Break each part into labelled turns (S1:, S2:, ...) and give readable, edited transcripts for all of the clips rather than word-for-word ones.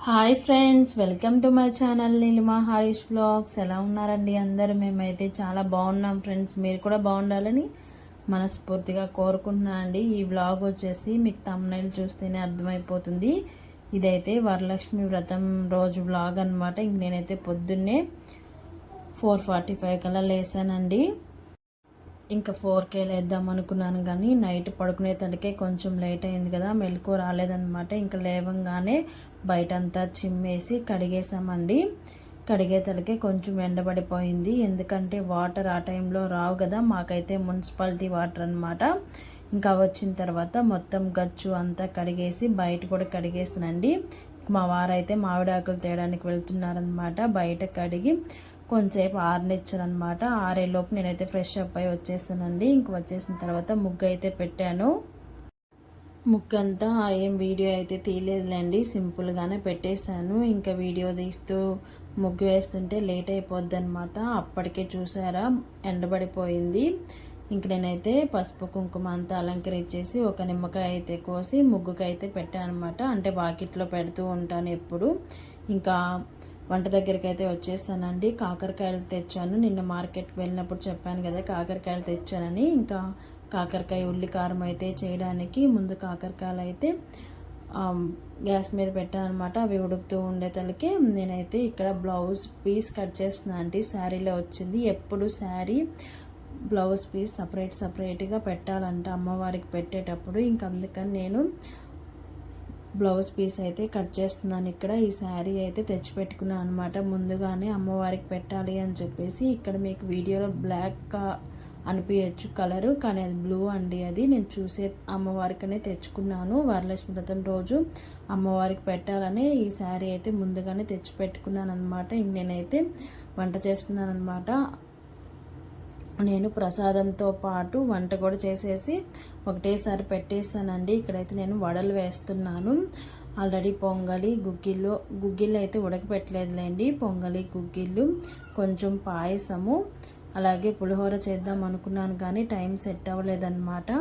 S1: Hi friends, welcome to my channel Neelima Harish vlogs. ఎలా ఉన్నారండి అందరూ? మేమైతే చాలా బాగున్నాం ఫ్రెండ్స్. మీరు కూడా బాగుండాలని మనస్ఫూర్తిగా కోరుకుంటున్నా అండి. ఈ వ్లాగ్ వచ్చేసి మీకు థంబ్నెయిల్ చూస్తేనే అర్థమైపోతుంది. ఇదైతే వరలక్ష్మి వ్రతం రోజు వ్లాగ్ అనమాట. ఇంక నేనైతే పొద్దున్నే 4:45 కల్లా లేసానండి. ఇంకా 4K లేద్దాం అనుకున్నాను, కానీ నైట్ పడుకునే తలకే కొంచెం లేట్ అయింది కదా, మెలకు రాలేదన్నమాట. ఇంకా లేవంగానే బయటంతా చిమ్మేసి కడిగేసామండి. కడిగే తలకే కొంచెం ఎండబడిపోయింది, ఎందుకంటే వాటర్ ఆ టైంలో రావు కదా, మాకైతే మున్సిపాలిటీ వాటర్ అనమాట. ఇంకా వచ్చిన తర్వాత మొత్తం గచ్చు అంతా కడిగేసి బయట కూడా కడిగేసానండి. మా వారైతే మామిడాకులు తేయడానికి వెళ్తున్నారనమాట. బయట కడిగి కొంచెంసేపు ఆరనిచ్చారనమాట. ఆరేలోపు నేనైతే ఫ్రెష్ అప్ అయి వచ్చేసానండి. ఇంక వచ్చేసిన తర్వాత ముగ్గు అయితే పెట్టాను. ముగ్గు అంతా ఏం వీడియో అయితే తీయలేదులేండి, సింపుల్గానే పెట్టేశాను. ఇంకా వీడియో తీస్తూ ముగ్గు వేస్తుంటే లేట్ అయిపోద్ది అనమాట. అప్పటికే చూసారా ఎండబడిపోయింది. ఇంక నేనైతే పసుపు కుంకుమ అంతా అలంకరించేసి ఒక నిమ్మకాయ అయితే కోసి ముగ్గుకి అయితే పెట్టాను అనమాట. అంటే వాకిట్లో పెడుతూ ఉంటాను ఎప్పుడు. ఇంకా వంట దగ్గరికి అయితే వచ్చేసానండి. కాకరకాయలు తెచ్చాను. నిన్న మార్కెట్కి వెళ్ళినప్పుడు చెప్పాను కదా కాకరకాయలు తెచ్చానని. ఇంకా కాకరకాయ ఉల్లికారం అయితే చేయడానికి ముందు కాకరకాయలు అయితే గ్యాస్ మీద పెట్టాను అనమాట. అవి ఉడుకుతూ ఉండేతలకి నేనైతే ఇక్కడ బ్లౌజ్ పీస్ కట్ చేస్తున్నాను అండి. శారీలో వచ్చింది. ఎప్పుడు శారీ బ్లౌజ్ పీస్ సపరేట్గా పెట్టాలంట అమ్మవారికి పెట్టేటప్పుడు. ఇంక అందుకని నేను బ్లౌజ్ పీస్ అయితే కట్ చేస్తున్నాను. ఇక్కడ ఈ శారీ అయితే తెచ్చిపెట్టుకున్నాను అనమాట. ముందుగానే అమ్మవారికి పెట్టాలి అని చెప్పేసి. ఇక్కడ మీకు వీడియోలో బ్లాక్ అనిపించచ్చు కలరు, కానీ అది బ్లూ అండి. అది నేను చూసే అమ్మవారికనే తెచ్చుకున్నాను. వరలక్ష్మి వ్రతం రోజు అమ్మవారికి పెట్టాలని ఈ శారీ అయితే ముందుగానే తెచ్చిపెట్టుకున్నాను అనమాట. ఇంక నేనైతే వంట చేస్తున్నాను అనమాట. నేను ప్రసాదంతో పాటు వంట కూడా చేసేసి ఒకటేసారి పెట్టేశానండి. ఇక్కడైతే నేను వడలు వేస్తున్నాను. ఆల్రెడీ పొంగలి గుగ్గిళ్ళు అయితే ఉడకపెట్టలేదులేండి. పొంగలి గుగ్గిళ్ళు, కొంచెం పాయసము, అలాగే పులిహోర చేద్దాం అనుకున్నాను, కానీ టైం సెట్ అవ్వలేదన్నమాట.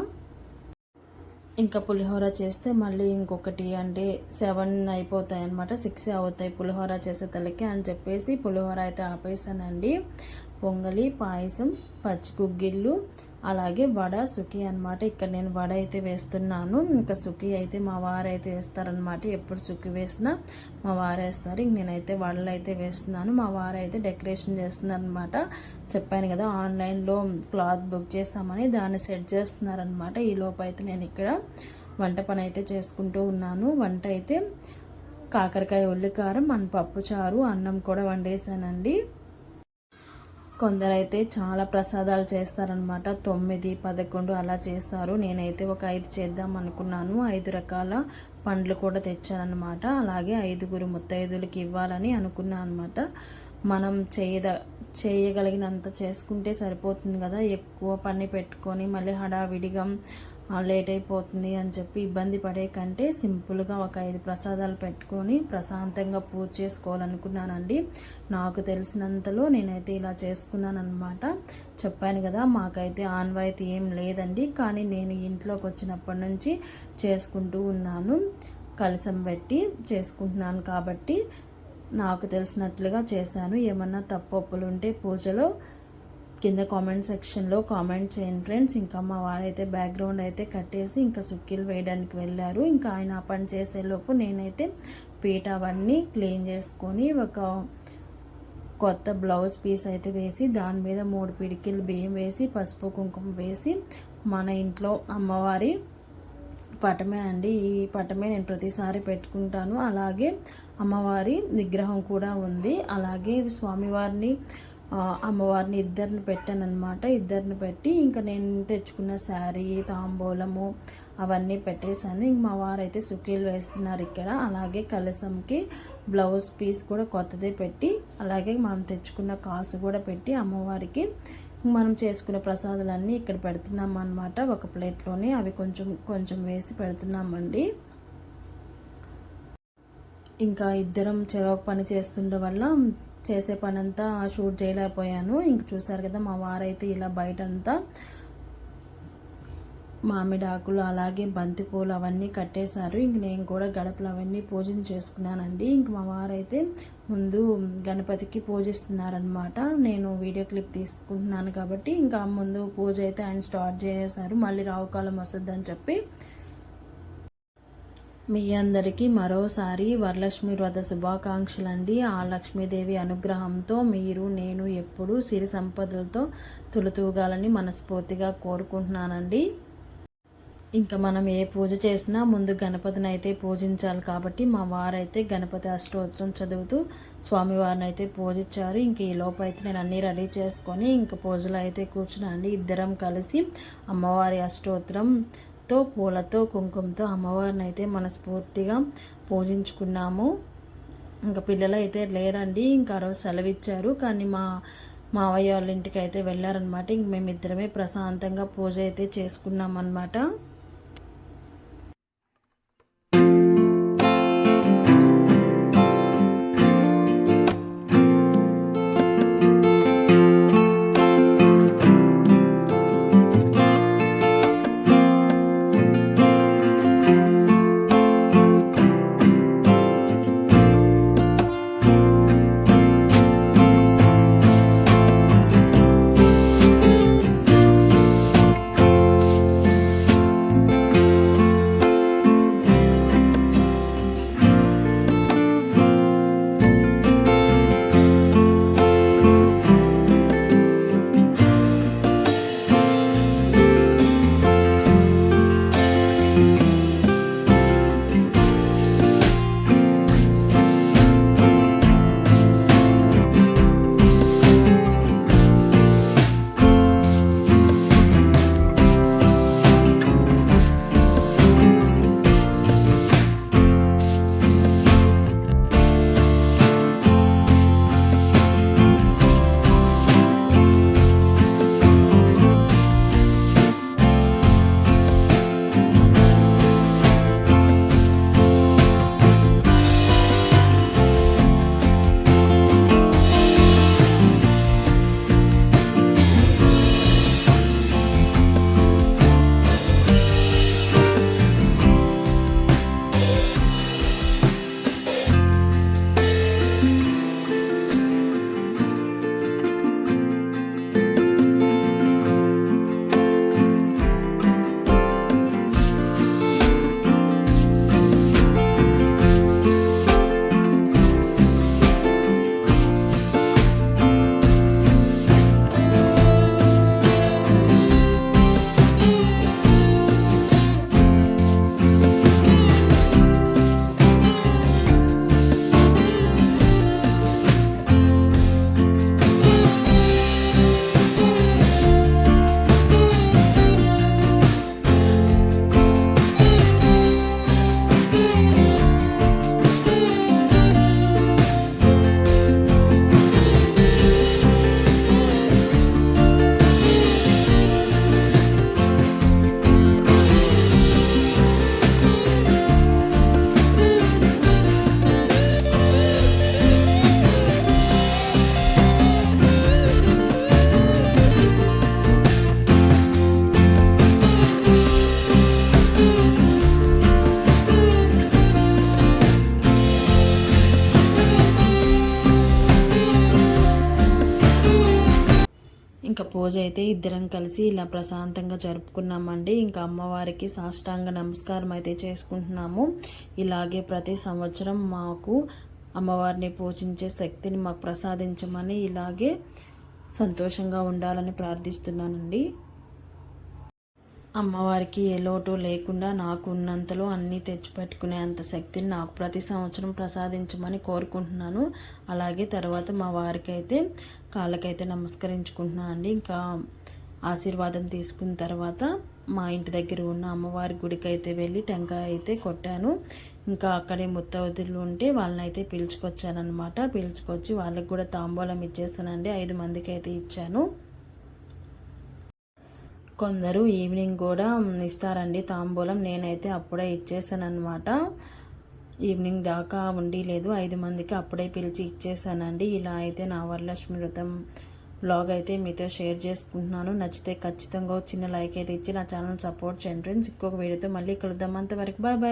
S1: ఇంకా పులిహోర చేస్తే మళ్ళీ ఇంకొకటి అంటే 7 అయిపోతాయి అనమాట. 6 అవుతాయి పులిహోర చేసే తలకి అని చెప్పేసి పులిహోర అయితే ఆపేసానండి. పొంగలి, పాయసం, పచ్చి గుగ్గిళ్ళు, అలాగే వడ సుఖీ అనమాట. ఇక్కడ నేను వడ అయితే వేస్తున్నాను. ఇంకా సుఖీ అయితే మా వారు అయితే వేస్తారనమాట. ఎప్పుడు సుఖీ వేసినా మా వారు వేస్తారు. ఇంక నేనైతే వడలు అయితే వేస్తున్నాను. మా వారు అయితే డెకరేషన్ చేస్తున్నారు అనమాట. చెప్పాను కదా ఆన్లైన్లో క్లాత్ బుక్ చేస్తామని, దాన్ని సెట్ చేస్తున్నారనమాట. ఈ లోపు అయితే నేను ఇక్కడ వంట పని అయితే చేసుకుంటూ ఉన్నాను. వంట అయితే కాకరకాయ ఉల్లికారం, పప్పు చారు, అన్నం కూడా వండేసానండి. కొందరైతే చాలా ప్రసాదాలు చేస్తారనమాట. 9, 11 అలా చేస్తారు. నేనైతే ఒక 5 చేద్దాం అనుకున్నాను. 5 రకాల పండ్లు కూడా తెచ్చానమాట. అలాగే 5 ముత్తైదులకి ఇవ్వాలని అనుకున్నాను అనమాట. మనం చేయగలిగినంత చేసుకుంటే సరిపోతుంది కదా. ఎక్కువ పని పెట్టుకొని మళ్ళీ హడావిడిగా లేట్ అయిపోతుంది అని చెప్పి ఇబ్బంది పడే కంటే సింపుల్గా ఒక 5 ప్రసాదాలు పెట్టుకొని ప్రశాంతంగా పూజ చేసుకోవాలనుకున్నానండి. నాకు తెలిసినంతలో నేనైతే ఇలా చేసుకున్నాను అనమాట. చెప్పాను కదా మాకైతే ఆన్వాయితీ ఏం లేదండి, కానీ నేను ఇంట్లోకి వచ్చినప్పటి నుంచి చేసుకుంటూ ఉన్నాను. కలశం పెట్టి చేసుకుంటున్నాను కాబట్టి నాకు తెలిసినట్లుగా చేశాను. ఏమన్నా తప్పొప్పులు ఉంటే పూజలో కింద కామెంట్ సెక్షన్లో కామెంట్ చేయండి ఫ్రెండ్స్. ఇంకా మా వారైతే బ్యాక్గ్రౌండ్ అయితే కట్టేసి ఇంకా సుక్కీలు వేయడానికి వెళ్ళారు. ఇంకా ఆయన ఆ పని చేసేలోపు నేనైతే పీట అవన్నీ క్లీన్ చేసుకొని ఒక కొత్త బ్లౌజ్ పీస్ అయితే వేసి దాని మీద 3 పిడికిలు బియ్యం వేసి పసుపు కుంకుమ వేసి మన ఇంట్లో అమ్మవారి పటమే అండి. ఈ పటమే నేను ప్రతిసారి పెట్టుకుంటాను. అలాగే అమ్మవారి విగ్రహం కూడా ఉంది. అలాగే స్వామివారిని అమ్మవారిని ఇద్దరిని పెట్టానమాట. ఇద్దరిని పెట్టి ఇంకా నేను తెచ్చుకున్న శారీ, తాంబూలము అవన్నీ పెట్టేశాను. ఇంక మా వారు అయితే సుఖీలు వేస్తున్నారు ఇక్కడ. అలాగే కలశంకి బ్లౌజ్ పీస్ కూడా కొత్తదే పెట్టి, అలాగే మనం తెచ్చుకున్న కాసు కూడా పెట్టి అమ్మవారికి మనం చేసుకున్న ప్రసాదాలన్నీ ఇక్కడ పెడుతున్నాం అన్నమాట. ఒక ప్లేట్లోనే అవి కొంచెం వేసి పెడుతున్నామండి. ఇంకా ఇద్దరం చెరొక పని చేస్తుండే వల్ల చేసే పని అంతా షూట్ చేయలేకపోయాను. ఇంక చూసారు కదా మా వారైతే ఇలా బయటంతా మామిడి ఆకులు అలాగే బంతిపూలు అవన్నీ కట్టేశారు. ఇంక నేను కూడా గడపలు అవన్నీ పూజన చేసుకున్నానండి. ఇంక మా వారైతే ముందు గణపతికి పూజిస్తున్నారనమాట. నేను వీడియో క్లిప్ తీసుకుంటున్నాను కాబట్టి ఇంకా ముందు పూజ అయితే ఆయన స్టార్ట్ చేసేసారు. మళ్ళీ రావుకాలం వస్తుందని చెప్పి. మీ అందరికీ మరోసారి వరలక్ష్మి వ్రత శుభాకాంక్షలు అండి. ఆ లక్ష్మీదేవి అనుగ్రహంతో మీరు నేను ఎప్పుడూ సిరి సంపదలతో తులతూగాలని మనస్ఫూర్తిగా కోరుకుంటున్నానండి. ఇంకా మనం ఏ పూజ చేసినా ముందు గణపతిని అయితే పూజించాలి కాబట్టి మా వారైతే గణపతి అష్టోత్తరం చదువుతూ స్వామివారిని అయితే పూజించారు. ఇంక ఈ లోపు అయితే నేను అన్నీ రెడీ చేసుకొని ఇంక పూజలు అయితే కూర్చున్నాండి. ఇద్దరం కలిసి అమ్మవారి అష్టోత్తరంతో పూలతో కుంకుమతో అమ్మవారిని అయితే మనస్ఫూర్తిగా పూజించుకున్నాము. ఇంకా పిల్లలు అయితే లేరండి. ఇంకా ఆ రోజు సెలవు ఇచ్చారు కానీ మావయ్య వాళ్ళ ఇంటికి అయితే వెళ్ళారనమాట. ఇంక మేమిద్దరమే ప్రశాంతంగా పూజ అయితే చేసుకున్నాం అన్నమాట. ఇంకా పూజ అయితే ఇద్దరం కలిసి ఇలా ప్రశాంతంగా జరుపుకున్నామండి. ఇంకా అమ్మవారికి సాష్టాంగ నమస్కారం అయితే చేసుకుంటున్నాము. ఇలాగే ప్రతి సంవత్సరం మాకు అమ్మవారిని పూజించే శక్తిని మాకు ప్రసాదించమని ఇలాగే సంతోషంగా ఉండాలని ప్రార్థిస్తున్నానండి. అమ్మవారికి ఏ లోటు లేకుండా నాకు ఉన్నంతలో అన్నీ తెచ్చిపెట్టుకునే అంత శక్తిని నాకు ప్రతి సంవత్సరం ప్రసాదించమని కోరుకుంటున్నాను. అలాగే తర్వాత మా వారికి అయితే కాళ్ళకైతే నమస్కరించుకుంటున్నాను అండి. ఇంకా ఆశీర్వాదం తీసుకున్న తర్వాత మా ఇంటి దగ్గర ఉన్న అమ్మవారి గుడికి అయితే వెళ్ళి టెంకాయ అయితే కొట్టాను. ఇంకా అక్కడే ముత్తవతులు ఉంటే వాళ్ళని అయితే పిలుచుకొచ్చానమాట. పిలుచుకొచ్చి వాళ్ళకి కూడా తాంబూలం ఇచ్చేస్తానండి. 5 మందికి అయితే ఇచ్చాను. కొందరు ఈవినింగ్ కూడా ఇస్తారండి తాంబూలం. నేనైతే అప్పుడే ఇచ్చేసాను అనమాట. ఈవినింగ్ దాకా ఉండి లేదు, 5 మందికి అప్పుడే పిలిచి ఇచ్చేసానండి. ఇలా అయితే నా వరలక్ష్మి వ్రతం వ్లాగ్ అయితే మీతో షేర్ చేసుకుంటున్నాను. నచ్చితే ఖచ్చితంగా చిన్న లైక్ అయితే ఇచ్చి నా ఛానల్ సపోర్ట్ చేయండి ఫ్రెండ్స్. ఇంకొక వీడియోతో మళ్ళీ కలుద్దాం. అంతవరకు బాయ్ బాయ్.